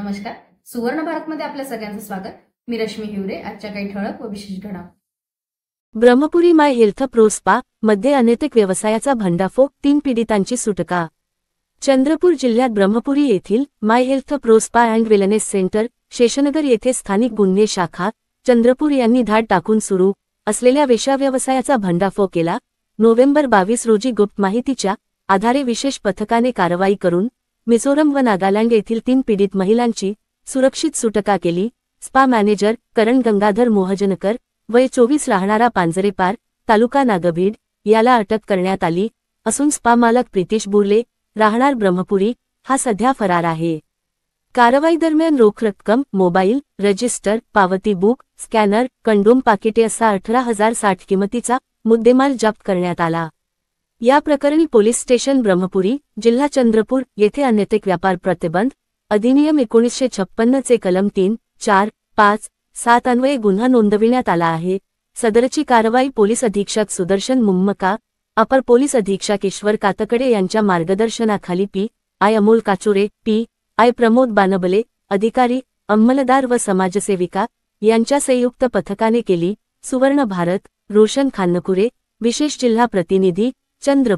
नमस्कार. सुवर्ण भारतमध्ये आपल्या सगळ्यांचं स्वागत. मी रश्मी हिवरे. आजच्या काही ठळक व विशेष घडामोडी. ब्रह्मपुरी माय हेल्थ प्रो स्पा मध्ये अनैतिक व्यवसायाचा भंडाफोड, 3 पीडितांची सुटका. चंद्रपूर जिल्ह्यात ब्रह्मपुरी येथील my health pro spa and wellness centre, Sheshnagar येथे स्थानिक गुन्हे शाखा चंद्रपूर यांनी धाड टाकून सुरू असलेल्या वेश्याव्यवसायाचा भंडाफोड केला. नोव्हेंबर 22 रोजी गुप्त माहितीच्या आधारे विशेष पथकाने कारवाई करून मिझोरम व नागालँड येथील 3 पीडित महिलांची सुरक्षित सुटका केली. स्पा मॅनेजर करण गंगाधर मोहजनकर, वय 24, राहणारा पांजरेपार, तालुका नागभीड, याला अटक करण्यात आली असून स्पा मालक प्रितेश बुर्ले, राहणार ब्रह्मपुरी, हा सध्या फरार आहे. कारवाई दरम्यान रोख रक्कम, मोबाईल, रजिस्टर, पावती बुक, स्कॅनर, कंडोम पाकिटे असा 18,060 किमतीचा मुद्देमाल जप्त करण्यात आला. या प्रकरणी पोलीस स्टेशन ब्रह्मपुरी, जिल्हा चंद्रपूर येथे अनैतिक व्यापार प्रतिबंध अधिनियम 1956 चे कलम 3, 4, 5, 7 अन्वये गुन्हा नोंदविण्यात आला आहे. सदरची कारवाई पोलीस अधीक्षक सुदर्शन मुम्मका, अपर पोलीस अधीक्षक ईश्वर कातकडे यांच्या मार्गदर्शनाखाली पी.आय. अमोल काचुरे, पी.आय. प्रमोद बानबले, अधिकारी, अंमलदार व समाजसेविका यांच्या संयुक्त पथकाने केली. सुवर्ण भारत, रोशन खान्नकुरे, विशेष जिल्हा प्रतिनिधी, चंद्रपूर.